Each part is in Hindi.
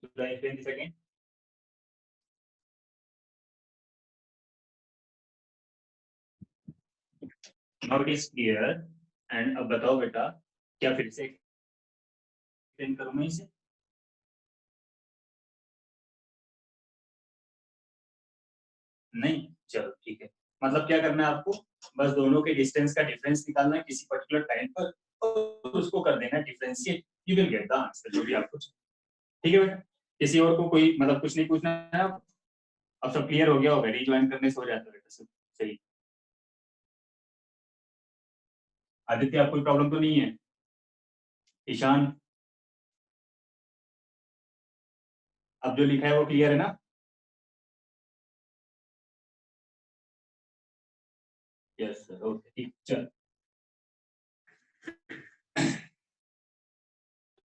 Should I explain this again? Now it is clear. And अब बताओ बेटा, क्या फिर से एक्सप्लेन करूं मैं इसे? नहीं, चलो ठीक है। मतलब क्या करना है आपको, बस दोनों के डिस्टेंस का डिफरेंस निकालना है किसी पर्टिकुलर टाइम पर और उसको कर देना differentiate, you will get the answer जो भी आपको चाहिए। ठीक है बेटा, किसी और को कोई मतलब कुछ नहीं पूछना है? अब सब क्लियर हो गया होगा, रिज्वाइन करने से हो जाता है बेटा सब सही। आदित्य, आप कोई प्रॉब्लम तो नहीं है? ईशान, अब जो लिखा है वो क्लियर है ना? यस सर, ओके ठीक, चल।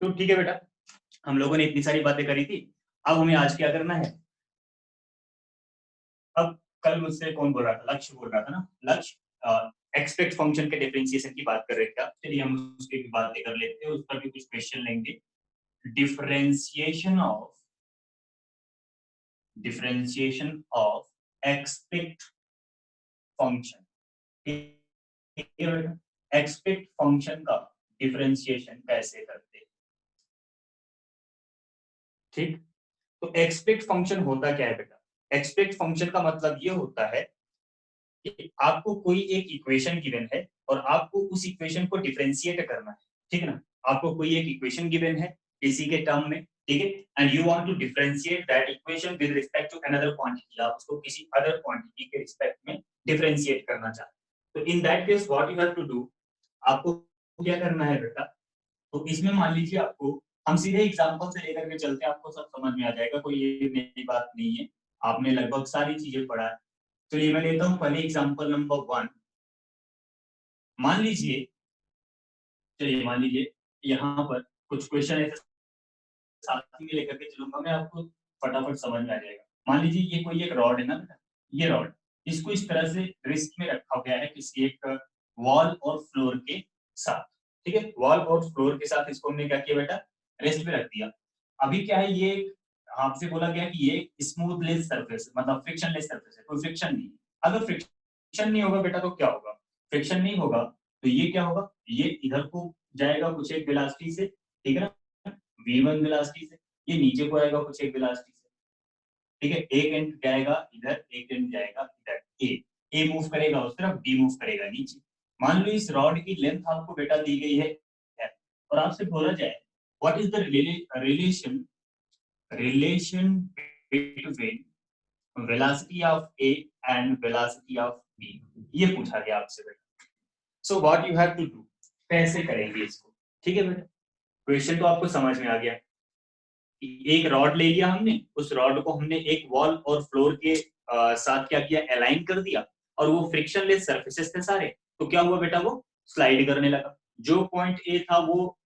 तो ठीक है बेटा, हम लोगों ने इतनी सारी बातें करी थी। अब हमें आज क्या करना है? अब कल मुझसे कौन बोल रहा था? लक्ष्य बोल रहा था ना। लक्ष्य एक्सपेक्ट फंक्शन के डिफरेंशिएशन की बात कर रहे थे आप। चलिए हम उसकी भी बातें कर लेते हैं, उस पर भी कुछ क्वेश्चन लेंगे। Differentiation of expect function. Expect function का डिफरेंशिएशन कैसे करते हैं? ठीक, तो एक्सपेक्ट फंक्शन होता क्या है बेटा? एक्सपेक्ट फंक्शन का मतलब ये होता है कि आपको कोई एक इक्वेशन गिवन है और आपको उस इक्वेशन को डिफरेंशिएट करना है। ठीक है ना? आपको कोई एक इक्वेशन गिवन है इसी के टर्म में, ठीक है, and you want to differentiate that equation with respect to another quantity. आप उसको किसी अदर क्वांटिटी के रिस्पेक्ट में डिफरेंशिएट करना चाहते हैं। तो in that case what you have to do, आपको क्या करना है बेटा? तो इसमें मान लीजिए आपको, हम सीधे एग्जांपल से लेकर के चलते हैं, आपको सब समझ में आ जाएगा, कोई ये नई बात नहीं है, आपने लगभग सारी चीजें पढ़ा है। तो ये मैं लेता हूँ पहले एग्जांपल नंबर 1। मान लीजिए, चलिए मान लीजिए यहाँ पर कुछ क्वेश्चन ऐसे साथ में लेकर के चलूंगा मैं, आपको फटाफट समझ में आ जाएगा। मान लीजिए ये कोई एक रॉड है ना बेटा, ये रॉड, इसको इस तरह से रिस्ट में रखा गया है किसी एक वॉल और फ्लोर के साथ। ठीक है, वॉल और फ्लोर के साथ इसको हमने क्या किया बेटा? रेस्ट में रख दिया। अभी क्या है, ये आपसे बोला गया कि ये स्मूथलेस सरफेस, मतलब फ्रिक्शनलेस सरफेस है, कोई फ्रिक्शन नहीं है। अगर फ्रिक्शन नहीं होगा बेटा तो क्या होगा? फ्रिक्शन नहीं होगा तो ये क्या होगा, ये इधर को जाएगा कुछ एक वेलोसिटी से, ठीक है ना, v1 वेलोसिटी से, ये नीचे को आएगा कुछ एक वेलोसिटी से। ठीक है, एक एंड जाएगा इधर, एक एंड जाएगा इधर, ए मूव करेगा उस तरफ, बी मूव करेगा नीचे। मान लो इस रॉड की लेंथ आपको बेटा दी गई है और आपसे बोला जाए what is the relation between velocity of A and velocity of B, ये पूछा गया आपसे बेटा। So what you have to do, कैसे करेंगे इसको? ठीक है बेटा, क्वेश्चन तो आपको समझ में आ गया। एक रॉड ले लिया हमने, उस रॉड को हमने एक वॉल और फ्लोर के साथ क्या किया, अलाइन कर दिया, और वो फ्रिक्शनलेस सरफेसेस थे सारे। तो क्या हुआ बेटा, वो स्लाइड करने लगा। जो पॉइंट ए था वो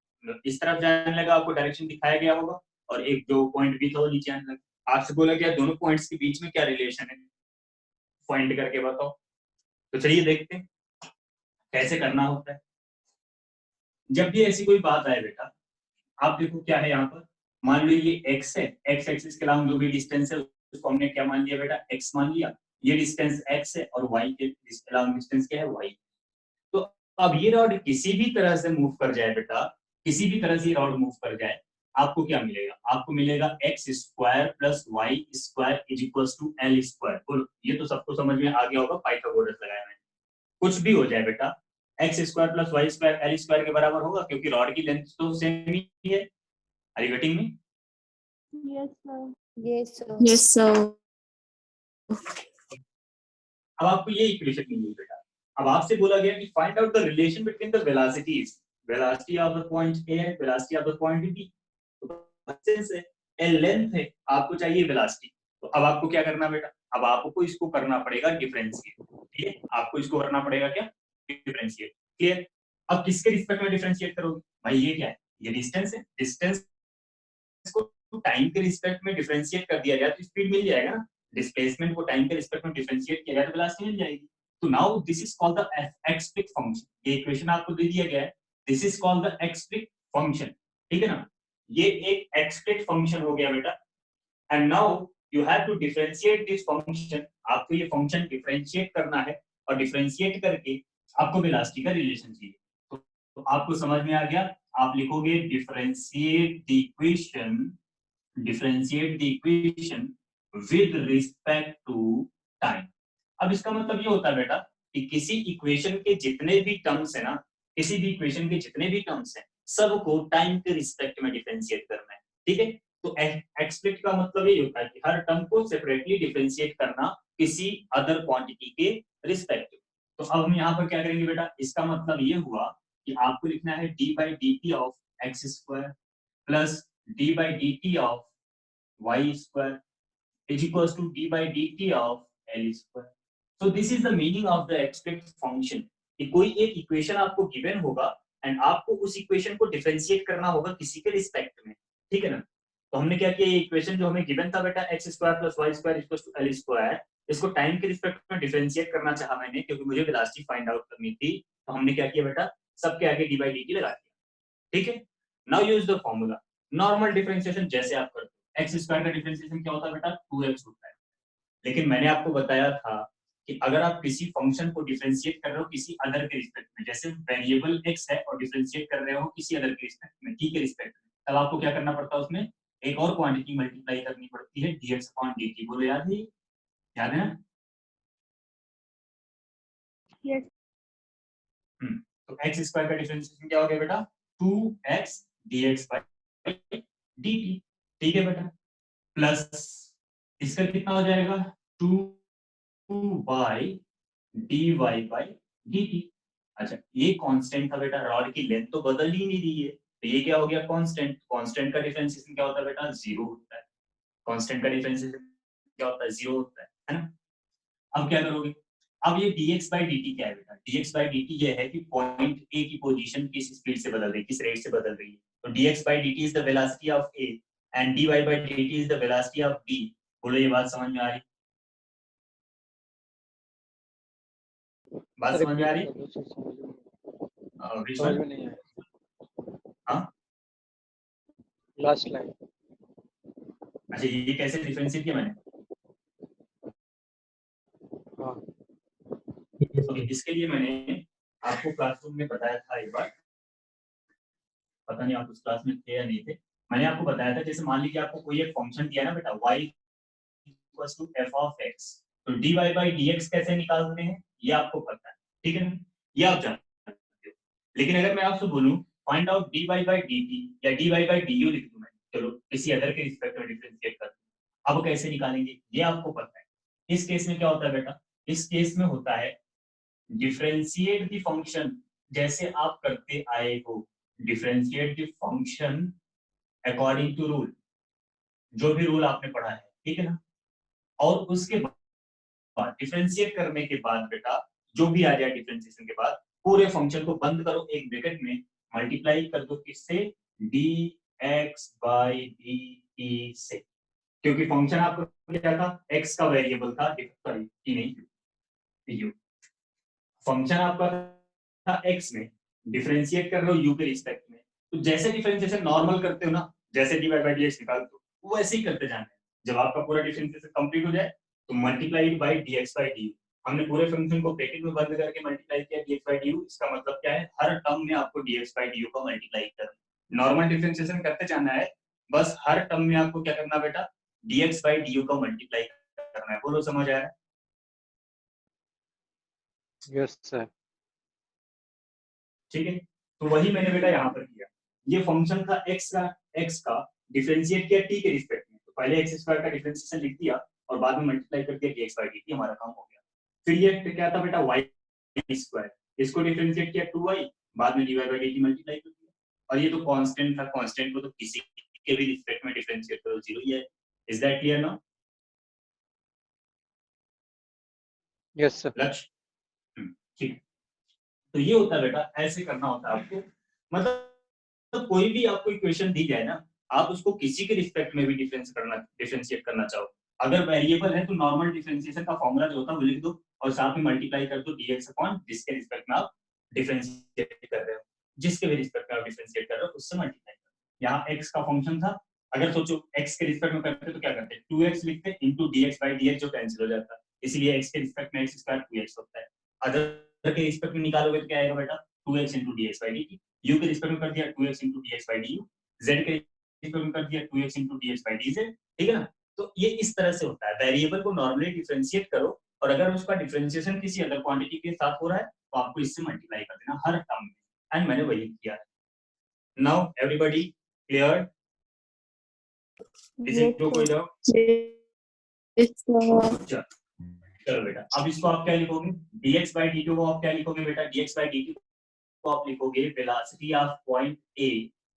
इस तरफ जाने लगा, आपको डायरेक्शन दिखाया गया होगा, और एक जो पॉइंट बी था वो नीचे आने लगा। आपसे बोला गया दोनों पॉइंट्स के बीच में क्या रिलेशन है, पॉइंट करके बताओ। तो चलिए देखते हैं कैसे करना होता है। जब भी ऐसी कोई बात आए बेटा, आप देखो क्या है यहाँ पर, मान लो ये x है, x एक्सिस के अलावा जो भी डिस्टेंस है उसको हमने क्या मान लिया बेटा, x मान लिया। ये डिस्टेंस x है और y के अलावा डिस्टेंस क्या है, y। तो अब ये रॉड किसी भी तरह से मूव कर जाए बेटा, किसी भी तरह से रॉड मूव कर जाए, आपको क्या मिलेगा? आपको मिलेगा x square plus y square is equal to l square. बोलो, ये तो सबको समझ में आ गया होगा, पाइथागोरस लगाया मैंने। कुछ भी हो जाए बेटा, x square plus y square l square के बराबर होगा, क्योंकि रॉड की लेंथ तो सेम ही है। Are you getting me? Yes, sir. Yes, sir. Yes, sir. अब आपको ये इक्वेशन मिली बेटा। अब आपसे बोला गया कि find out the relation between the velocities, velocity of the point A and velocity of the point B. तो डिस्टेंस है, ए लेंथ है, आपको चाहिए वेलोसिटी। तो अब आपको क्या करना बेटा, अब आपको इसको करना पड़ेगा डिफरेंशिएट। ठीक है, आपको इसको करना पड़ेगा क्या, डिफरेंशिएट। क्लियर? अब किसके रिस्पेक्ट में डिफरेंशिएट करोगे भाई? ये क्या है, ये डिस्टेंस है, डिस्टेंस को टाइम के रिस्पेक्ट में डिफरेंशिएट कर दिया जाए तो स्पीड मिल जाएगा ना। डिस्प्लेसमेंट को टाइम के रिस्पेक्ट में डिफरेंशिएट किया जाए तो वेलोसिटी मिल जाएगी। तो now this is called the x-pick function. ये इक्वेशन आपको दे दिया गया है, this is called the x-pick function. ठीक है ना, ये एक एक्सपेक्ट फंक्शन हो गया बेटा। And now you have to differentiate this function, आपको ये फंक्शन डिफरेंशिएट करना है, और डिफरेंशिएट करके आपको वेलोसिटी का रिलेशन चाहिए। तो आपको समझ में आ गया, आप लिखोगे differentiate the equation with respect to time. अब इसका मतलब ये होता है बेटा कि किसी इक्वेशन के जितने भी टर्म्स है ना, किसी भी इक्वेशन के जितने भी टर्म्स हैं, सबको टाइम के रिस्पेक्ट में डिफरेंशिएट करना है। ठीक है, तो एक्सपेक्ट का मतलब ये होता है कि हर टर्म को सेपरेटली डिफरेंशिएट करना किसी अदर क्वांटिटी के रिस्पेक्ट। तो अब हम यहाँ पर क्या करेंगे बेटा, इसका मतलब ये हुआ कि आपको लिखना है d by d t of x square plus d by d t of y square is equals to d by dt of L square. So this is the meaning of the expect function. कि कोई एक इक्वेशन आपको गिवन होगा एंड आपको उस इक्वेशन को डिफरेंशिएट करना होगा किसी के रिस्पेक्ट में। ठीक है ना, तो हमने क्या किया, ये इक्वेशन जो हमें गिवन था बेटा x square plus y square equals to l square, इसको टाइम के रिस्पेक्ट में डिफरेंशिएट करना चाहा मैंने, क्योंकि मुझे वेलोसिटी फाइंड आउट करनी थी। तो हमने क्या किया बेटा, सबके आगे डी बाई डी टी लगा दिया। ठीक है, now use the formula. Normal differentiation जैसे आप करते हो, एक्स स्क्वायर का डिफरेंशिएशन क्या होता है बेटा, 2x होता है। लेकिन मैंने आपको बताया था कि अगर आप किसी फंक्शन को डिफरेंशिएट कर रहे हो किसी अदर के रिस्पेक्ट में, जैसे वेरिएबल x है और डिफरेंशिएट कर रहे हो किसी अदर के रिस्पेक्ट में, t के रिस्पेक्ट में, तब आपको क्या करना पड़ता है, उसमें एक और क्वांटिटी मल्टीप्लाई करनी पड़ती है, dx अपॉन dt। बोलो याद है, याद है ना? Yes. तो एक्स स्क्वायर का डिफरेंशिएशन क्या हो गया बेटा, 2x dx बाई dt। ठीक है बेटा, प्लस इसका कितना हो जाएगा, 2 बाई dy बाई dt। अच्छा, ये कांस्टेंट था बेटा, रॉड की लेंथ तो बदल ही नहीं रही है, तो ये क्या हो गया, कांस्टेंट। कांस्टेंट का डिफरेंशिएशन क्या होता है बेटा, जीरो होता है। कांस्टेंट का डिफरेंशिएशन क्या होता है, जीरो होता है ना। अब क्या करोगे, अब ये dx by dt क्या है बेटा, dx by dt ये है कि पॉइंट a की पोजीशन किस स्पीड से बदल रही है, किस रेट से बदल रही है। तो dx by dt is the velocity of a and dy by dt is the velocity of b। बोलो ये बात समझ में आ रही, बात समझ में आ रही? समझ में नहीं आया। हाँ, लास्ट लाइन। अच्छा ये कैसे डिफरेंशिएट किया मैंने? हाँ ओके, इसके लिए मैंने आपको क्लासरूम में बताया था एक बार, पता नहीं आप उस क्लास में थे या नहीं थे। मैंने आपको बताया था, जैसे मान लीजिए आपको कोई एक फंक्शन दिया ना बेटा, y equals to f of x, तो dy बाई dx कैसे निकालते हैं ये आपको पता है। ठीक है ना, ये आप जानते हो। लेकिन अगर मैं आपसे बोलूं find out dy by dt या dy बाई du लिख दूं मैं, चलो किसी अदर के रिस्पेक्ट में डिफरेंशिएट कर, अब कैसे निकालेंगे ये आपको पता है। इस केस में क्या होता है बेटा, इस केस में होता है डिफरेंशिएट द फंक्शन, जैसे आप करते आए हो, differentiate the function according to rule, जो भी रूल आपने पढ़ा है। ठीक है ना, और उसके बाद डिफरेंशिएट करने के बाद बेटा जो भी आ जाए डिफरेंशिएशन के बाद, पूरे फंक्शन को बंद करो एक ब्रैकेट में, मल्टीप्लाई कर दो किससे, dx बाई dt से, क्योंकि फंक्शन आपका क्या था, x का वेरिएबल था, सॉरी t नहीं u, फंक्शन आपका था x में, डिफरेंशिएट कर रहे हो u के रिस्पेक्ट में, तो जैसे डिफरेंशिएशन नॉर्मल करते हो ना, जैसे dy बाई dx निकालते हो वैसे ही करते जाना है। जब आपका पूरा डिफरेंशिएशन कंप्लीट हो जाए तो multiply by dx by du। हमने पूरे फंक्शन को ब्रैकेट में बंद करके मल्टीप्लाई किया dx बाई du, इसका मतलब क्या है, हर टर्म में आपको dx बाई du को मल्टीप्लाई करना। नॉर्मल डिफरेंशिएशन करते जाना है, बस हर टर्म में आपको क्या करना बेटा, dx बाई du को मल्टीप्लाई करना है। बोलो समझ आया? Yes sir. ठीक है, तो वही मैंने बेटा यहाँ पर किया, ये फंक्शन था x का डिफरेंशिएट किया t के रिस्पेक्ट में, तो पहले x स्क्वायर का डिफरेंशिएशन लिख दिया और बाद में मल्टीप्लाई कर दिया dx बाई dt, हमारा काम हो गया। फिर ये क्या था बेटा, y स्क्वायर, इसको डिफरेंशिएट किया 2y, बाद में dy बाई dt मल्टीप्लाई कर दिया, और ये तो कांस्टेंट था, कांस्टेंट को तो किसी के भी रिस्पेक्ट में डिफरेंशिएट करो जीरो ही है। Is that clear now? Yes sir. लक्ष्य ठीक, तो ये होता है बेटा, ऐसे करना होता है आपको। मतलब तो कोई भी आपको इक्वेशन दी जाए ना, आप उसको किसी के रिस्पेक्ट में भी डिफरेंशिएट करना चाहो, अगर वेरिएबल है तो नॉर्मल डिफरेंशिएशन का फॉर्मूला जो होता है वो लिख दो और साथ में मल्टीप्लाई कर दो dx अपॉन जिसके रिस्पेक्ट में आप डिफरेंशिएट कर रहे हो, जिसके भी रिस्पेक्ट में आप डिफरेंशिएट कर रहे हो उससे मल्टीप्लाई कर दो। यहाँ x का फंक्शन था, अगर सोचो x के रिस्पेक्ट में करते तो क्या करते, 2x लिखते इंटू dx बाई dx जो कैंसिल हो जाता, इसलिए x के रिस्पेक्ट में x स्क्वायर 2x होता है। अदर के रिस्पेक्ट में निकालोगे तो क्या आएगा बेटा, 2x into dx by dt, u के रिस्पेक्ट में कर दिया 2x into dx by du, z के रिस्पेक्ट में कर दिया 2x into dx by dz, ठीक है ना। तो ये इस तरह से होता है, वेरिएबल को नॉर्मली डिफरेंशिएट करो और अगर उसका डिफरेंशिएशन किसी अदर क्वांटिटी के साथ हो रहा है तो आपको इससे मल्टीप्लाई कर देना हर टर्म में, एंड मैंने वही किया है। Now everybody clear? किसी Yes, को कोई sir. डाउट? Yes, sir. चलो बेटा, अब इसको आप क्या लिखोगे, dx by dt को आप क्या लिखोगे बेटा, dx by dt को आप लिखोगे velocity of point a,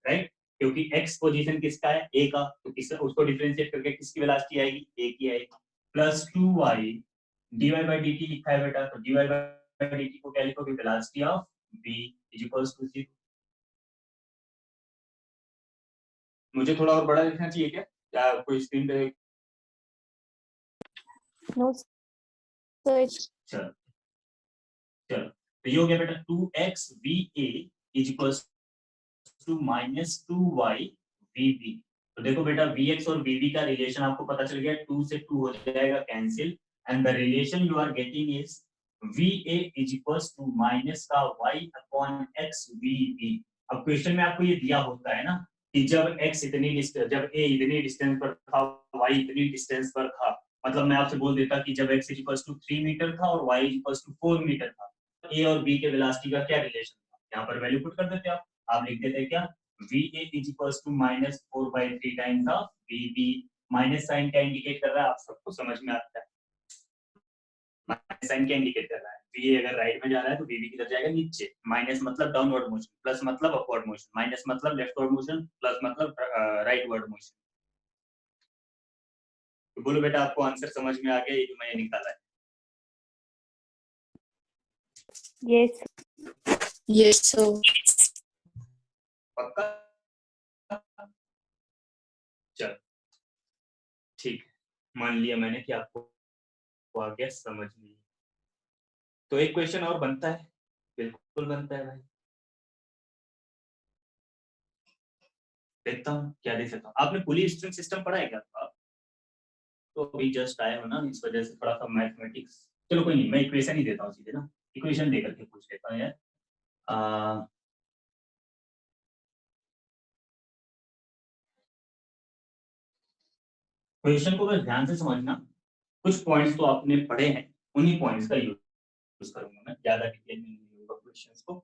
right, क्योंकि x पोजीशन किसका है, a का, तो किस उसको डिफरेंशिएट करके किसकी वेलोसिटी आएगी, a की आएगी, plus 2y dy by dt लिखा है बेटा, तो dy by dt को क्या लिखोगे, velocity of v is equals to 0। मुझे थोड़ा और बड़ा लिखना चाहिए क्या, या कोई स्क्रीन पे? No, sir. चलो चलो, तो ये हो गया बेटा 2x va is equals to minus 2y vb। तो देखो बेटा vx और vb का रिलेशन आपको पता चल गया, 2 से 2 हो जाएगा cancel, and the relation you are getting is va is equals to minus का y अपॉन x vb। अब क्वेश्चन में आपको ये दिया होता है ना कि जब x इतनी डिस्टेंस, जब a इतनी डिस्टेंस पर था, y इतनी डिस्टेंस पर था, मतलब मैं आपसे बोल देता कि जब x is equals to 3 metre था और y is equals to 4 metre था, a और b के वेलोसिटी का क्या रिलेशन था, यहाँ पर वैल्यू पुट कर देते आप लिख देते हैं क्या, VA is equals to minus 4/3 times of VB। Minus sign क्या इंडिकेट कर रहा है, आप सबको समझ में आता है, माइनस साइन क्या इंडिकेट कर रहा है, VA अगर राइट में जा रहा है तो VB किधर जाएगा, नीचे, माइनस मतलब डाउनवर्ड मोशन, प्लस मतलब अपवर्ड मोशन, माइनस मतलब लेफ्टवर्ड मोशन, प्लस मतलब राइटवर्ड मोशन। तो बोलो बेटा, आपको आंसर समझ में आ गया ये जो मैंने निकाला है? Yes. Yes, sir. पक्का? चल ठीक है, मान लिया मैंने कि आपको आ गया समझ में। तो एक क्वेश्चन और बनता है, बिल्कुल बनता है भाई, देखता हूँ क्या दे सकता हूँ। आपने पुली स्ट्रिंग सिस्टम पढ़ा है क्या आप? तो अभी जस्ट आए हो ना, इस वजह से थोड़ा सा मैथमेटिक्स, चलो कोई नहीं, मैं इक्वेशन ही देता हूँ सीधे ना, इक्वेशन दे करके पूछ लेता हूँ यार। क्वेश्चन को बस ध्यान से समझना, कुछ पॉइंट्स तो आपने पढ़े हैं, उन्हीं पॉइंट्स का यूज करूंगा मैं, ज्यादा डिटेल में नहीं लूंगा क्वेश्चंस को।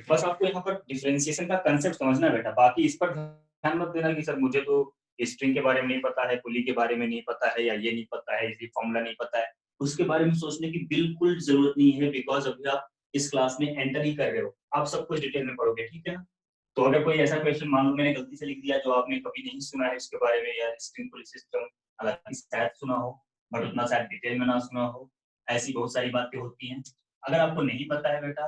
बस आपको यहाँ पर डिफरेंशिएशन का कांसेप्ट समझना है बेटा, बाकी इस पर ध्यान मत देना कि सर मुझे तो स्ट्रिंग के बारे में नहीं पता है, पुली के बारे में नहीं पता है, या ये नहीं पता है, ये फॉर्मूला नहीं पता है, उसके बारे में सोचने की बिल्कुल जरूरत नहीं है, बिकॉज अभी आप इस क्लास में एंटर ही कर रहे हो, आप सब कुछ डिटेल में पढ़ोगे, ठीक है ना। तो अगर कोई ऐसा क्वेश्चन मान लो मैंने गलती से लिख दिया जो आपने कभी नहीं सुना है इसके बारे में, या स्ट्रिंग पुली सिस्टम हालांकि शायद सुना हो बट उतना शायद डिटेल में ना सुना हो, ऐसी बहुत सारी बातें होती हैं। अगर आपको नहीं पता है बेटा,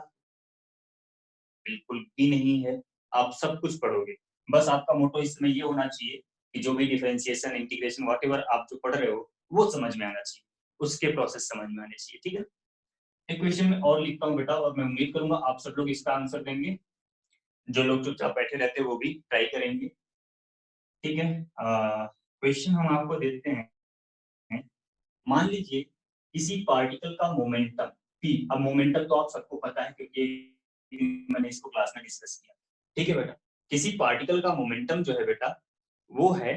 बिल्कुल भी नहीं है, आप सब कुछ पढ़ोगे, बस आपका मोटो इस समय ये होना चाहिए कि जो भी डिफरेंशिएशन, इंटीग्रेशन, व्हाटएवर आप जो पढ़ रहे हो वो समझ में आना चाहिए, उसके प्रोसेस समझ में आने चाहिए, ठीक है। एक क्वेश्चन में और लिखता हूँ बेटा, और मैं उम्मीद करूंगा आप सब लोग इसका आंसर देंगे, जो लोग चुपचाप बैठे रहते हैं वो भी ट्राई करेंगे, ठीक है। क्वेश्चन हम आपको देते हैं, मान लीजिए किसी पार्टिकल का मोमेंटम p, अब मोमेंटम तो आप सबको पता है क्योंकि मैंने इसको क्लास में डिस्कस किया, ठीक है बेटा। किसी पार्टिकल का मोमेंटम जो है बेटा वो है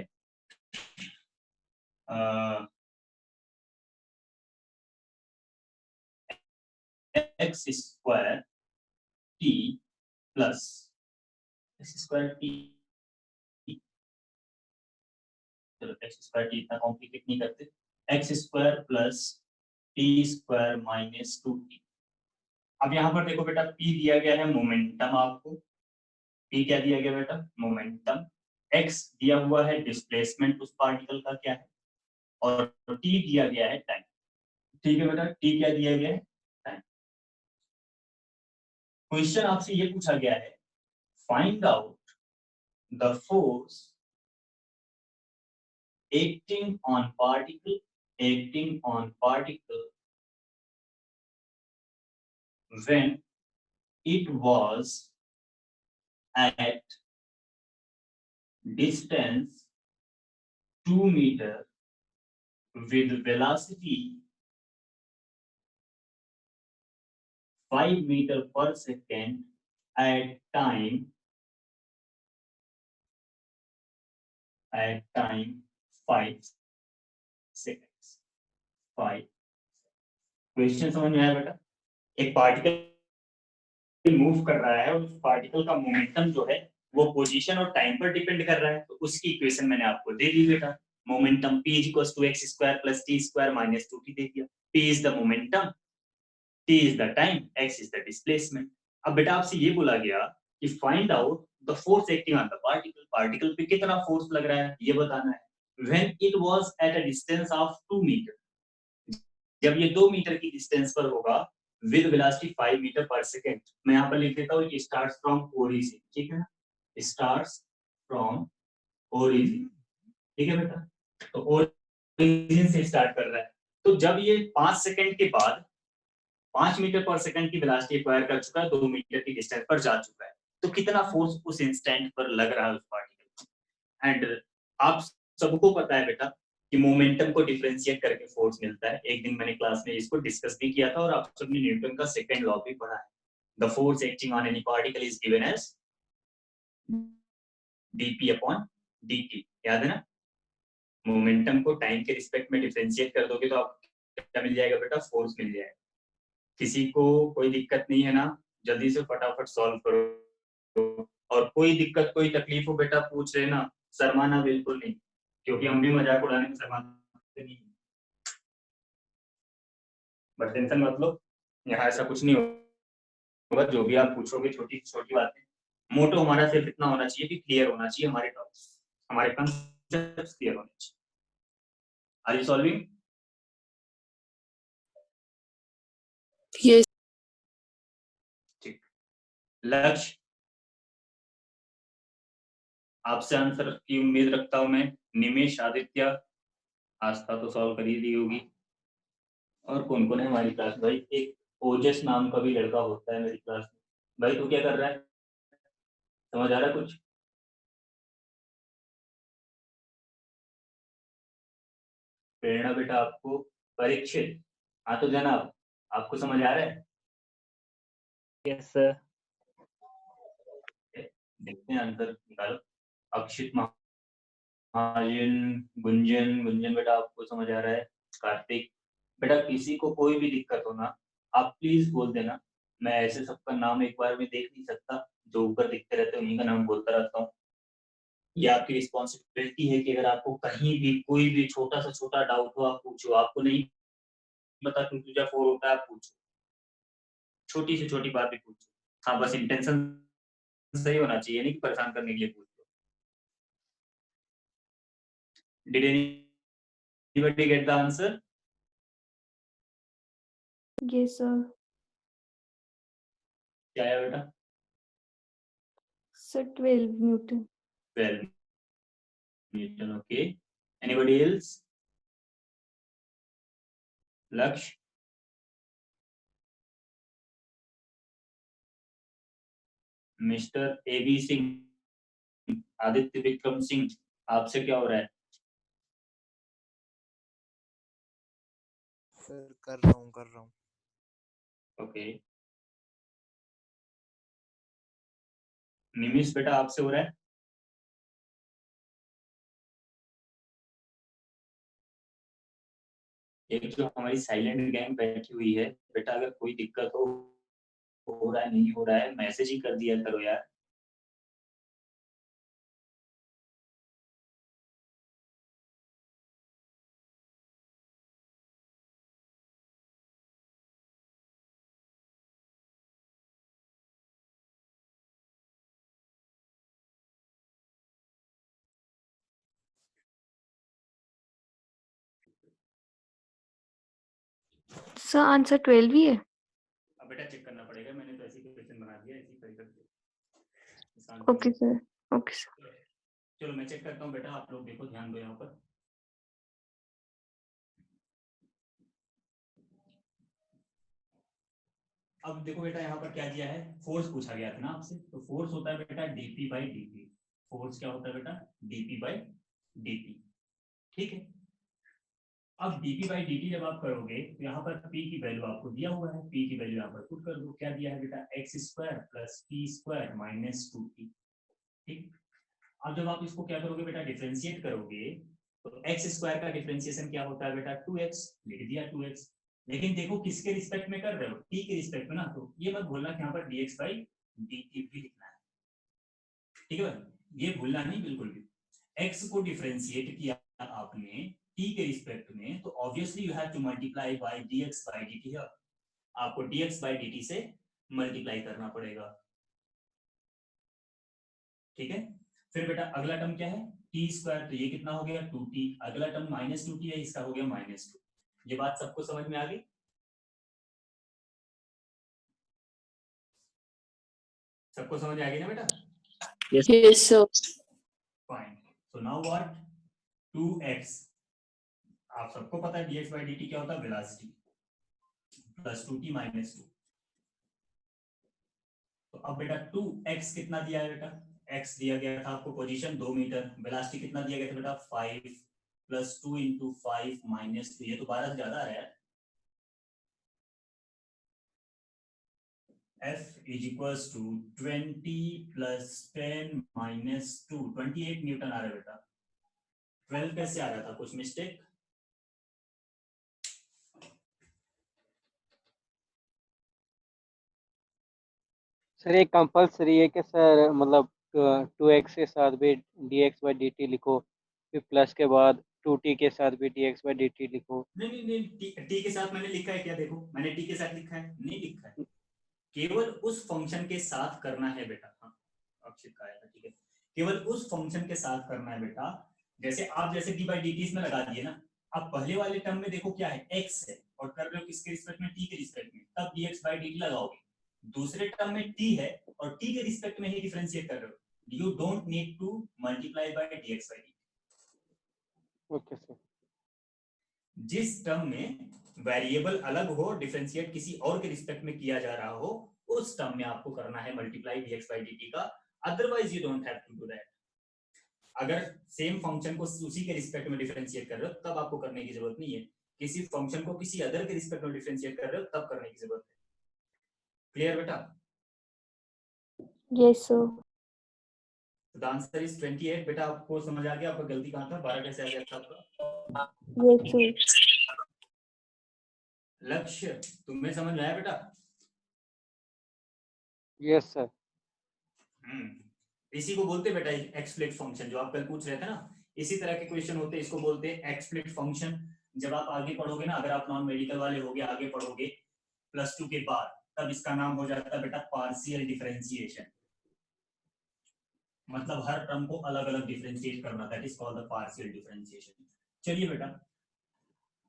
x square T plus x square T, चलो एक्स स्क्वायर टी इतना कॉम्प्लिकेट नहीं करते, x square plus T square minus 2t। अब यहाँ पर देखो बेटा p दिया गया है मोमेंटम, आपको p क्या दिया गया बेटा, मोमेंटम, x दिया हुआ है डिस्प्लेसमेंट उस पार्टिकल का क्या है, और t दिया गया है टाइम, ठीक है बेटा, t क्या दिया गया है, टाइम। क्वेश्चन आपसे ये पूछा गया है, find out the force acting on particle, acting on particle when it was at distance 2 meter with velocity 5 meter per second at time 5 seconds. 5 question समझ में आया बेटा? एक पार्टिकल मूव कर रहा है और उस पार्टिकल का मोमेंटम जो है वो पोजीशन और टाइम पर डिपेंड कर रहा है, तो उसकी इक्वेशन मैंने आपको दे दी बेटा। Momentum p = x² + t² - 2t दे दिया। p is the momentum, t is the time, x is the displacement. अब बेटा आपसे ये बोला गया कि find out the force acting on the particle, particle पे कितना फोर्स लग रहा है ये बताना है। When it was at a distance of 2 metre, जब ये 2 मीटर की डिस्टेंस पर होगा with velocity 5 metre per second. मैं यहाँ पर लिख देता हूँ ये स्टार्ट्स फ्रॉम ओरिजिन, ठीक है ना, स्टार्ट्स फ्रॉम ओरिजिन, ठीक है बेटा। तो ओरिजिन से स्टार्ट कर रहा है, तो जब ये 5 सेकंड के बाद 5 मीटर पर सेकंड की वेलोसिटी एक्वायर कर चुका है, 2 मीटर की डिस्टेंस पर जा चुका है, तो कितना फोर्स उस इंस्टेंट पर लग रहा है उस पार्टिकल। एंड आप सबको पता है बेटा कि मोमेंटम को डिफरेंशिएट करके फोर्स मिलता है। एक दिन मैंने क्लास में इसको डिस्कस भी किया था और आप सबने न्यूटन का सेकंड लॉ भी पढ़ा है। The force acting on any particle is given as dp/dt, याद है ना। मोमेंटम को टाइम के रिस्पेक्ट में डिफरेंशिएट कर दोगे तो आपको क्या मिल जाएगा बेटा, फोर्स मिल जाएगा। किसी को कोई दिक्कत नहीं है ना, जल्दी से फटाफट सॉल्व करो। और कोई दिक्कत कोई तकलीफ हो बेटा पूछ रहे ना, शर्माना बिल्कुल नहीं, क्योंकि हम भी मजाक उड़ाने में शर्माते नहीं। बस टेंशन मत लो, यहाँ ऐसा कुछ नहीं होगा। जो भी आप पूछोगे छोटी छोटी बातें, मोटो हमारा सिर्फ इतना होना चाहिए कि क्लियर होना चाहिए, हमारे टॉपिक्स, हमारे कंसेप्ट्स क्लियर होने चाहिए। Are you solving? Yes. ठीक। लक्ष्य, आपसे आंसर की उम्मीद रखता हूं मैं। निमेश, आदित्य, आस्था तो सॉल्व कर ही दी होगी। और कौन कौन है हमारी क्लास में? भाई एक ओजस नाम का भी लड़का होता है मेरी क्लास में। भाई तू क्या कर रहा है, समझ आ रहा है कुछ? प्रेरणा बेटा आपको, परीक्षित, हाँ तो जनाब आपको समझ आ रहा है? Yes sir. देखते हैं आंसर निकालो। अक्षित, महाजन, गुंजन, गुंजन बेटा आपको समझ आ रहा है? कार्तिक बेटा, किसी को कोई भी दिक्कत हो ना आप प्लीज बोल देना। मैं ऐसे सबका नाम एक बार में देख नहीं सकता, जो ऊपर दिखते रहते हैं उन्हीं का नाम बोलता रहता हूँ। ये आपकी रिस्पॉन्सिबिलिटी है कि अगर आपको कहीं भी कोई भी छोटा से छोटा डाउट हो आप पूछो। आपको नहीं पता क्यों तुझा 4 होता है, आप पूछो, छोटी से छोटी बात भी पूछो। हाँ बस इंटेंशन सही होना चाहिए, नहीं कि परेशान करने के लिए पूछो। Did anybody get the answer? Yes, sir. क्या है बेटा? So 12 Newton. 12 Newton, okay. Anybody else? लक्ष्य, मिस्टर AB सिंह, आदित्य विक्रम सिंह, आपसे क्या हो रहा है? सर कर रहा हूँ। ओके। निमिष बेटा आपसे हो रहा है? एक जो हमारी साइलेंट गैंग बैठी हुई है बेटा, अगर कोई दिक्कत हो रहा है नहीं हो रहा है, मैसेज ही कर दिया करो यार। सर आंसर 12 ही है। अब बेटा चेक करना पड़ेगा, मैंने तो ऐसी क्वेश्चन बना दिया ऐसी करके। Okay sir, okay sir. चलो मैं चेक करता हूँ बेटा, आप लोग देखो, ध्यान दो यहाँ पर। अब देखो बेटा यहाँ पर क्या दिया है, फोर्स पूछा गया था ना आपसे, तो फोर्स होता है बेटा dp/dt। फोर्स क्या होता है बेटा, dp by dt। ठीक है, अब dp by dt जब आप करोगे तो यहाँ पर p की वैल्यू आपको दिया हुआ है, p की वैल्यू यहाँ पर पुट कर दो, क्या दिया है बेटा, x square plus p square minus 2t। ठीक, अब जब आप इसको क्या करोगे बेटा, डिफरेंशिएट करोगे तो x स्क्वायर का डिफरेंशिएशन क्या होता है बेटा, 2x, लिख दिया 2x। लेकिन देखो किसके रिस्पेक्ट में कर रहे हो, t के रिस्पेक्ट में ना, तो ये मत भूलना कि यहाँ पर dx by dt भी लिखना है। ठीक है, ये भूलना नहीं बिल्कुल भी। x को डिफरेंशिएट किया आपने t के रिस्पेक्ट में, तो obviously you have to multiply by dx by dt है, आपको dx by dt से मल्टीप्लाई करना पड़ेगा। ठीक है, फिर बेटा अगला टर्म क्या है, टी स्क्वायर, तो ये कितना हो गया 2t, अगला टर्म माइनस 2t है, इसका हो गया -2। ये बात सबको समझ में आ गई? सबको समझ आ गई ना बेटा? Yes, sir. Fine, so now what, 2x, आप सबको पता है dx by dt क्या होता है, वेलोसिटी, प्लस 2t माइनस 2। तो अब बेटा 2x कितना दिया है बेटा, x दिया गया था आपको पोजीशन 2 मीटर, वेलोसिटी कितना दिया गया था बेटा 5 प्लस 2 इंटू 5 माइनस 2, ये तो 12 से ज्यादा आ रहा है। F is equals to 20 plus 10 minus 2, 28 Newton आ रहा है बेटा। 12 कैसे आ रहा था, कुछ मिस्टेक? सर ये कंपलसरी है कि सर मतलब 2x के साथ भी dx by dt लिखो, फिर प्लस के बाद 2t के साथ भी dx by dt लिखो? नहीं, t के साथ मैंने लिखा है क्या, देखो मैंने t के साथ लिखा है, नहीं लिखा है, केवल उस फंक्शन के साथ करना है बेटा। हाँ, अब चिपकाया था, ठीक है, केवल उस फंक्शन के साथ करना है बेटा। जैसे आप जैसे d by dt इसमें लगा दिए ना, अब पहले वाले टर्म में देखो क्या है, x है, और कर रहे हो किसके रिस्पेक्ट में, t के रिस्पेक्ट में, तब dx by dt लगाओगे। दूसरे टर्म में t है और t के रिस्पेक्ट में ही डिफरेंशिएट कर रहे हो, you don't need to multiply by dx by dt। Okay sir. जिस टर्म में वेरिएबल अलग हो, डिफरेंशिएट किसी और के रिस्पेक्ट में किया जा रहा हो, उस टर्म में आपको करना है मल्टीप्लाई dx by dt का, otherwise you don't have to do that. अगर सेम फंक्शन को उसी के रिस्पेक्ट में डिफरेंशिएट कर रहे हो तब आपको करने की जरूरत नहीं है, किसी फंक्शन को किसी अदर के रिस्पेक्ट में डिफरेंशिएट कर रहे हो तब करने की जरूरत है। क्लियर बेटा? Yes, sir. The answer is 28। बेटा आपको समझ आ गया आपका गलती कहां था, 12 कैसे आ गया था आपका? Yes, sir. लक्ष्य तुम्हें समझ में आया बेटा? Yes sir. इसी को बोलते बेटा एक्सप्लिट फंक्शन, जो आप कल पूछ रहे थे ना, इसी तरह के क्वेश्चन होते हैं, इसको बोलते हैं एक्सप्लिट फंक्शन। जब आप आगे पढ़ोगे ना, अगर आप नॉन मेडिकल वाले होगे, आगे पढ़ोगे +2 के बाद, तब इसका नाम हो जाता है बेटा पार्शियल डिफरेंशिएशन। मतलब हर टर्म को अलग अलग डिफरेंशिएट करना, that is called the partial differentiation. चलिए बेटा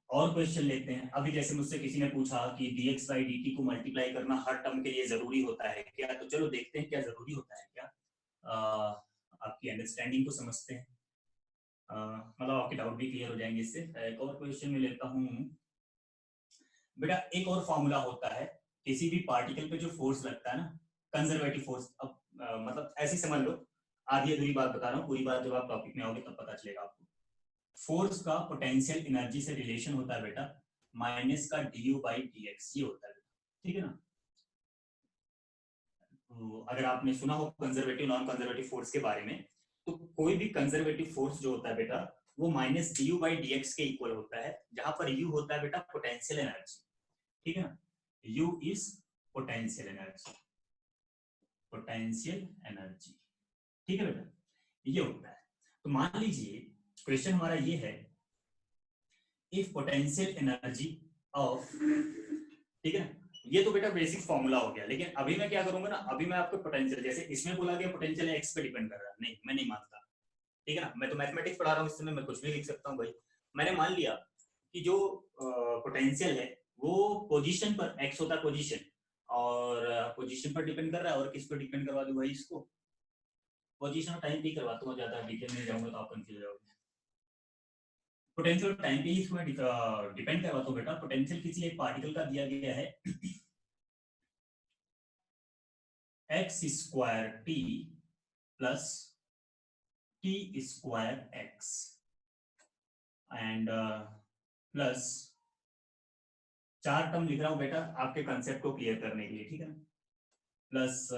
और क्वेश्चन लेते हैं। अभी जैसे मुझसे किसी ने पूछा कि dx by dt को मल्टीप्लाई करना हर टर्म के लिए जरूरी होता है क्या, तो चलो देखते हैं क्या जरूरी होता है क्या। आपकी अंडरस्टैंडिंग को समझते हैं, मतलब आपके डाउट भी क्लियर हो जाएंगे इससे। एक और क्वेश्चन में लेता हूं बेटा। एक और फॉर्मूला होता है, किसी भी पार्टिकल पे जो फोर्स लगता है ना, कंजर्वेटिव फोर्स। अब मतलब ऐसी समझ लो, आधी अधूरी बात बता रहा हूँ, पूरी बात जब आप टॉपिक में आओगे तब पता चलेगा आपको। फोर्स का पोटेंशियल एनर्जी से रिलेशन होता है बेटा माइनस का du by dx, ये होता है, ठीक है ना। तो अगर आपने सुना हो कंजर्वेटिव नॉन कंजर्वेटिव फोर्स के बारे में, तो कोई भी कंजर्वेटिव फोर्स जो होता है बेटा वो माइनस du by dx के इक्वल होता है, जहां पर u होता है बेटा पोटेंशियल एनर्जी, ठीक है ना। u is potential energy, potential energy, ठीक है बेटा, ये होता है। तो मान लीजिए क्वेश्चन हमारा ये है, इफ पोटेंशियल एनर्जी ऑफ, ठीक है ना, ये तो बेटा बेसिक फॉर्मूला हो गया। लेकिन अभी मैं क्या करूंगा ना, अभी मैं आपको पोटेंशियल, जैसे इसमें बोला गया पोटेंशियल एक्स पे डिपेंड कर रहा है, नहीं मैं नहीं मानता, ठीक है ना। मैं तो मैथमेटिक्स पढ़ा रहा हूँ, इस समय मैं कुछ भी लिख सकता हूँ भाई। मैंने मान लिया कि जो पोटेंशियल है वो पोजीशन पर, एक्स होता है पोजीशन, और पोजीशन पर डिपेंड कर रहा है, और किस पर डिपेंड करवा दूं भाई इसको, पोजीशन और टाइम पे करवाता हूँ, ज्यादा डिटेल में जाऊंगा तो आप कंफ्यूज हो जाओगे। पोटेंशियल टाइम पे ही इसको मैं डिपेंड करवाता हूँ बेटा। पोटेंशियल किसी एक पार्टिकल का दिया गया है x² t plus T square x and plus 4 term लिख रहा हूं बेटा आपके कंसेप्ट को क्लियर करने के लिए, ठीक है ना। प्लस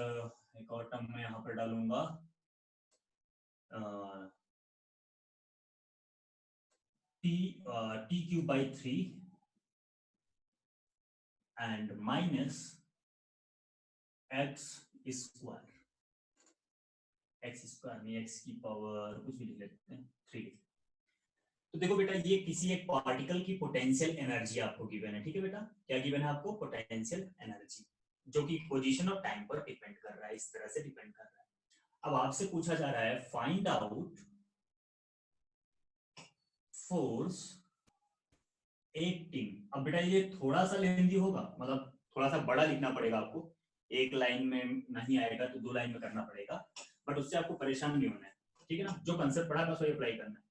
एक और टर्म मैं यहां पर डालूंगा T cube by 3 and minus x square, x square में एक्स की पावर कुछ भी लिख लेते हैं 3। तो देखो बेटा ये किसी एक पार्टिकल की पोटेंशियल एनर्जी आपको गिवन है, ठीक है बेटा। क्या गिवन है आपको? पोटेंशियल एनर्जी, जो कि पोजीशन और टाइम पर डिपेंड कर रहा है, इस तरह से डिपेंड कर रहा है। अब आपसे पूछा जा रहा है फाइंड आउट फोर्स एक्टिंग। अब बेटा ये थोड़ा सा लेंदी होगा, मतलब थोड़ा सा बड़ा लिखना पड़ेगा आपको, एक लाइन में नहीं आएगा तो 2 लाइन में करना पड़ेगा, बट उससे आपको परेशान नहीं होना है, ठीक है ना। जो कंसेप्ट पढ़ा था उसको अप्लाई करना है।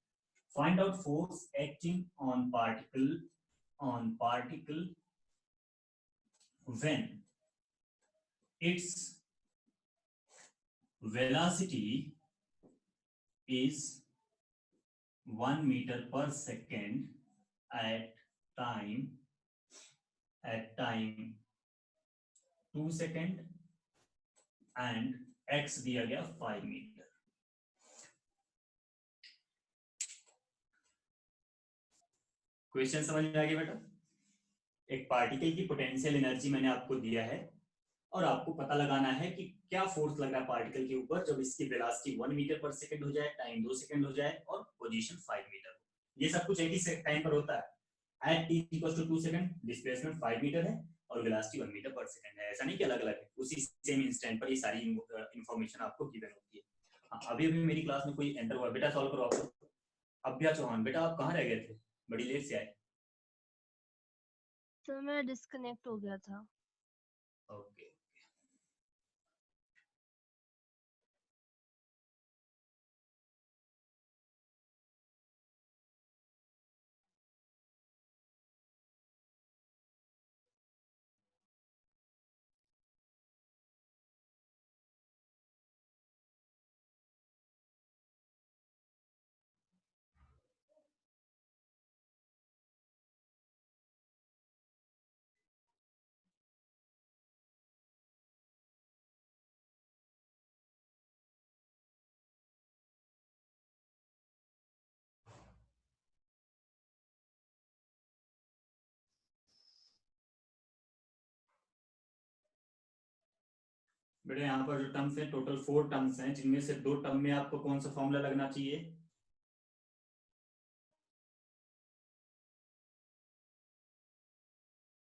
Find out force acting on particle when its velocity is 1 meter per second at time 2 second and x दिया गया 5 मीटर। क्वेश्चन समझ में आ गया बेटा? एक पार्टिकल की पोटेंशियल एनर्जी मैंने आपको दिया है और आपको पता लगाना है कि क्या फोर्स लग रहा है पार्टिकल के ऊपर जब इसकी वेलोसिटी 1 मीटर पर सेकंड हो जाए, टाइम 2 सेकंड हो जाए और पोजीशन 5 मीटर हो। ये सब कुछ एक ही टाइम पर होता है। At t = 2 second displacement 5 metre है और वेलोसिटी 1 मीटर पर सेकंड है। ऐसा नहीं कि अलग-अलग है, उसी सेम इंस्टेंट पर ये सारी इंफॉर्मेशन आपको गिवन होती है। हाँ, अभी मेरी क्लास में कोई एंटर हुआ बेटा, सॉल्व करो आप। अभ्या चौहान बेटा आप कहाँ रह गए थे? बड़ी लेट से आए। तो मैं डिस्कनेक्ट हो गया था। ओके बेटा यहाँ पर जो टर्म्स हैं टोटल 4 टर्म्स हैं, जिनमें से 2 टर्म में आपको कौन सा फॉर्मूला लगना चाहिए?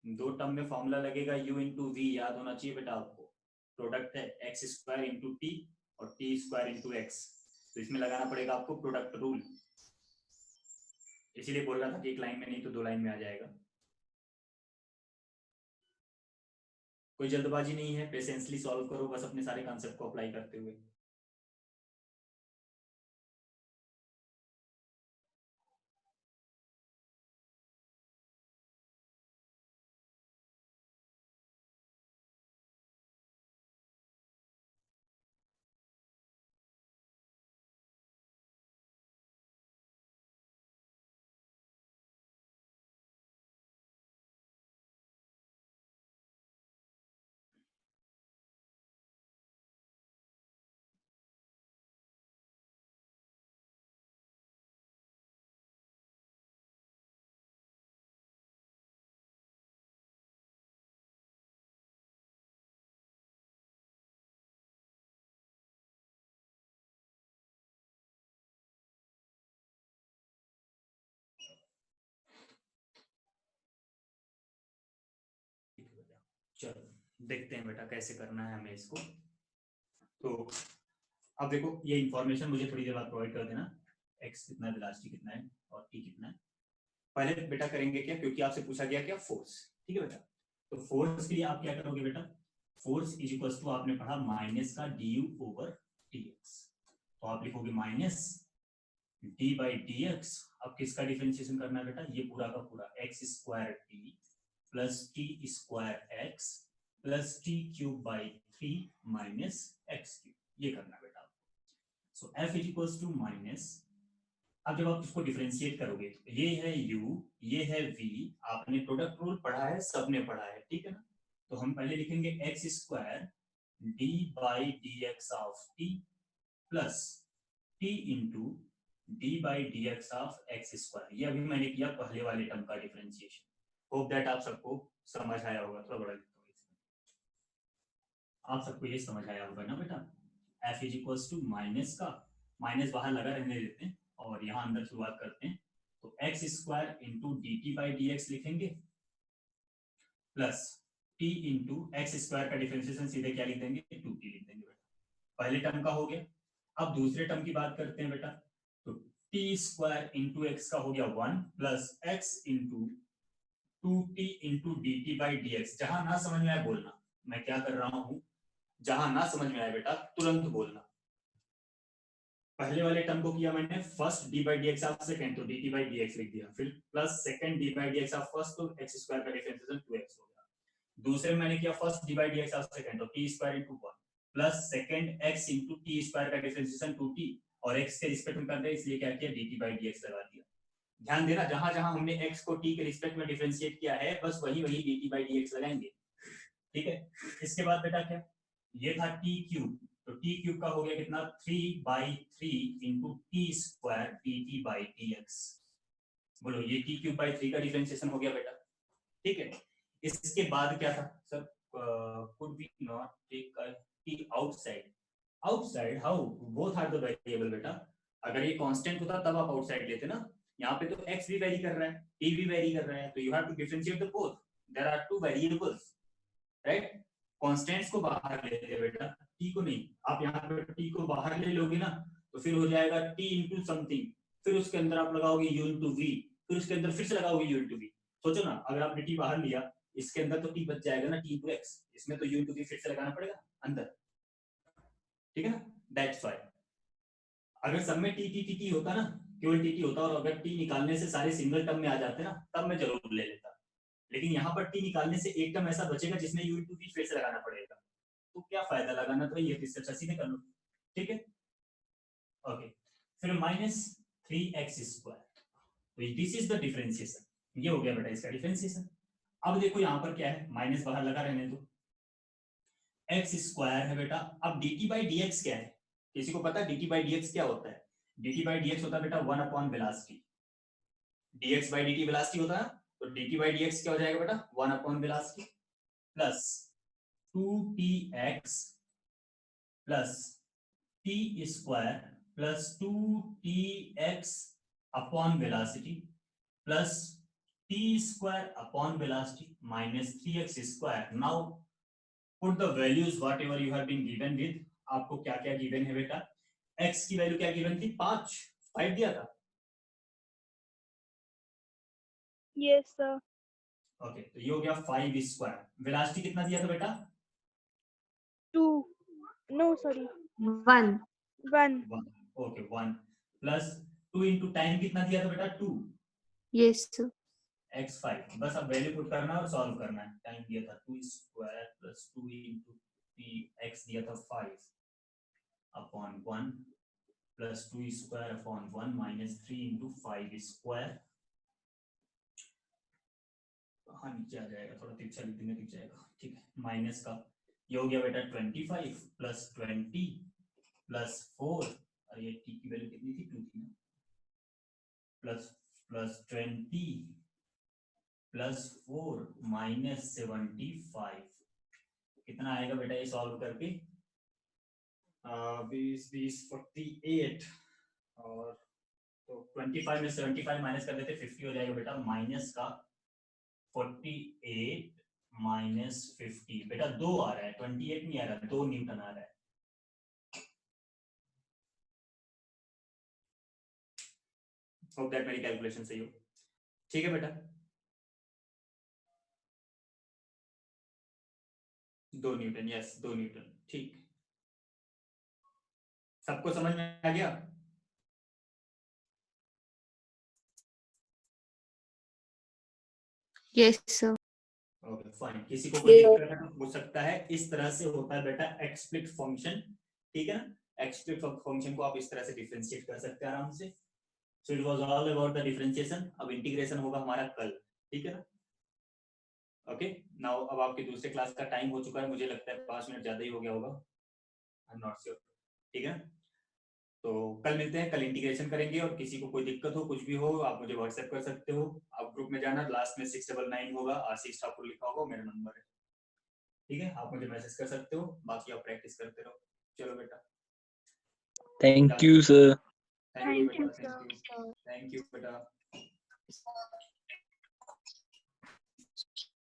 दो टर्म में फॉर्मूला लगेगा u इंटू वी, याद होना चाहिए बेटा आपको। प्रोडक्ट है एक्स स्क्वायर इंटू टी और टी स्क्वायर इंटू एक्स, तो इसमें लगाना पड़ेगा आपको प्रोडक्ट रूल। इसीलिए बोल रहा था कि एक लाइन में नहीं तो 2 लाइन में आ जाएगा। कोई जल्दबाजी नहीं है, पेशेंसली सॉल्व करो बस अपने सारे कॉन्सेप्ट को अप्लाई करते हुए। चलो देखते हैं बेटा कैसे करना है हमें इसको। तो अब देखो ये इंफॉर्मेशन मुझे थोड़ी देर बाद प्रोवाइड कर देना, x कितना है, वेलोसिटी कितना है और t कितना है। पहले बेटा करेंगे क्या, क्योंकि आपसे पूछा गया क्या, फोर्स, ठीक है बेटा। तो फोर्स के लिए आप क्या करोगे बेटा, फोर्स इज इक्वल टू आपने पढ़ा माइनस का du ओवर dx, तो आप लिखोगे माइनस d बाई dx। अब किसका डिफरेंशिएशन करना है बेटा, ये पूरा का पूरा x square t plus t square x plus t cube by 3 minus x cube, ये करना बेटा आपको। So f is equals to minus, अब जब आप इसको डिफरेंशिएट करोगे तो ये है u, ये है v, आपने प्रोडक्ट रूल पढ़ा है, सबने पढ़ा है, ठीक है ना। तो हम पहले लिखेंगे x square d by dx of t plus t into d by dx of x square. ये अभी मैंने किया पहले वाले टर्म का डिफरेंशिएशन। होप दैट आप सबको समझ आया होगा। थोड़ा बड़ा लिखता हूँ, आप सबको ये समझ आया होगा ना बेटा। f is equals to minus का, माइनस बाहर लगा रहने देते हैं और यहाँ अंदर शुरुआत करते हैं। तो x square into d t by d x लिखेंगे plus t into x square का डिफरेंशिएशन सीधे क्या लिख देंगे, 2t लिख देंगे बेटा। पहले टर्म का हो गया। अब दूसरे टर्म की बात करते हैं बेटा। तो t स्क्वायर इंटू एक्स का हो गया 1 plus x into 2t into d t by d x. जहां ना समझ में आए बोलना, मैं क्या कर रहा हूं, जहां ना समझ में आए बेटा तुरंत बोलना। पहले वाले टर्म को किया मैंने first d by d x of second, तो d t by d x लिख दिया, फिर plus second d by d x of first, तो एक्स स्क्वायर का डिफरेंशिएशन 2x हो गया। दूसरे में मैंने किया first d by d x of second, तो t square into 1 plus second x into t square का डिफरेंशिएशन 2t, और x के रिस्पेक्ट में कर रहे हैं इसलिए क्या किया, D t by d x लगा दिया। ध्यान देना, जहां जहां हमने x को t के रिस्पेक्ट में डिफरेंशिएट किया है बस वही वही D t by d x लगाएंगे, ठीक है। इसके बाद बेटा क्या, ये था t क्यूब, तो t क्यूब का हो गया कितना, 3/3 into t square D t by d x. बोलो ये t क्यूब बाई 3 का डिफरेंशिएशन हो गया बेटा, ठीक है। इसके बाद क्या था sir, could we not take t outside, outside how both are the variable बेटा। अगर ये कांस्टेंट होता तब आप आउटसाइड लेते ना, यहाँ पे तो x भी वेरी कर रहा है, t भी वेरी कर रहा है, तो you have to differentiate the both, there are two variables, right. Constants को बाहर लेते हैं बेटा, t को नहीं। आप यहाँ पे t को बाहर ले लोगे ना तो फिर हो जाएगा t इंटू समथिंग, फिर उसके अंदर आप लगाओगे u इंटू v, फिर उसके अंदर फिर से लगाओगे u इंटू v। सोचो ना, अगर आपने t बाहर लिया, इसके अंदर तो t बच जाएगा ना, t इंटू x, इसमें तो u इंटू v फिर से लगाना पड़ेगा अंदर, ठीक है ना। दैट्स व्हाई अगर सब में t t t t होता ना, केवल t t होता, और अगर t निकालने से सारे सिंगल टर्म में आ जाते ना, तब मैं जरूर ले लेता। लेकिन यहाँ पर t निकालने से एक टर्म ऐसा बचेगा जिसमें u इंटू v फिर से लगाना पड़ेगा, तो क्या फायदा लगाना, तो ये इससे अच्छा सीधे कर लो, ठीक है। ओके, फिर माइनस 3x स्क्वायर, तो दिस इज द डिफरेंशिएशन, ये हो गया बेटा इसका डिफरेंशिएशन। अब देखो यहाँ पर क्या है, माइनस बाहर लगा रहने दो, x स्क्वायर है बेटा। अब dt बाई dx क्या है, किसी को पता है dt बाई dx क्या होता है? dt बाई dx होता है बेटा 1 upon velocity, dx by dt velocity होता है, तो dt बाई dx क्या हो जाएगा बेटा 1 upon velocity plus 2tx plus t square plus 2tx upon velocity plus t square upon velocity minus 3x square. Now put the values whatever you have been given with, आपको क्या क्या गिवन है बेटा, x की वैल्यू क्या गिवन थी, 5 दिया था, यस सर। ओके, तो ये हो गया 5 स्क्वायर। वेलोसिटी कितना दिया था बेटा, 2 no sorry 1 1 okay 1 plus 2 into time कितना दिया था बेटा 2, yes sir x 5। बस अब वैल्यू पुट करना और सॉल्व करना है। टाइम दिया था 2 स्क्वायर प्लस 2 इंटू x दिया था 5 upon 1 plus 2 square upon 1 minus 3 into 5 square. हाँ नीचे आ जाएगा, थोड़ा तिरछा लिख देंगे, दिख जाएगा, ठीक है। माइनस का ये हो गया बेटा 25 प्लस 20 प्लस 4, और ये t की वैल्यू कितनी थी 2 थी ना, प्लस प्लस 20 प्लस 4 माइनस 75। कितना आएगा बेटा ये सॉल्व करके, 20 48, और तो 25 में 75 माइनस कर देते 50 हो जाएगा बेटा, माइनस का 48 माइनस 50 बेटा 2 आ रहा है, 28 नहीं आ रहा, 2 न्यूटन आ रहा है। होप दैट मेरी कैलकुलेशन सही हो, ठीक है बेटा। 2 न्यूटन, यस 2 न्यूटन, ठीक। सबको समझ में आ गया? yes sir okay fine. किसी को कोई दिक्कत है तो पूछ सकता है। इस तरह से होता है बेटा एक्सप्लिट फंक्शन, ठीक है ना। एक्सपेक्ट फंक्शन को आप इस तरह से डिफरेंशिएट कर सकते हैं आराम से। So it was all about the differentiation. अब इंटीग्रेशन होगा हमारा कल, ठीक है ना? ओके नाउ अब आपके दूसरे क्लास का टाइम हो चुका है, मुझे लगता है 5 मिनट ज्यादा ही हो गया होगा, आई एम नॉट श्योर, ठीक है? तो कल मिलते हैं, कल इंटीग्रेशन करेंगे, और किसी को कोई दिक्कत हो कुछ भी हो आप मुझे व्हाट्सएप कर सकते हो। आप ग्रुप में जाना, लास्ट में 699 होगा, आशीष ठाकुर लिखा होगा, मेरा नंबर है, ठीक है? आप मुझे मैसेज कर सकते हो, बाकी आप प्रैक्टिस करते रहो। चलो बेटा, Thank you, sir. Thank you Thank you, बेटा, थैंक यू बेटा।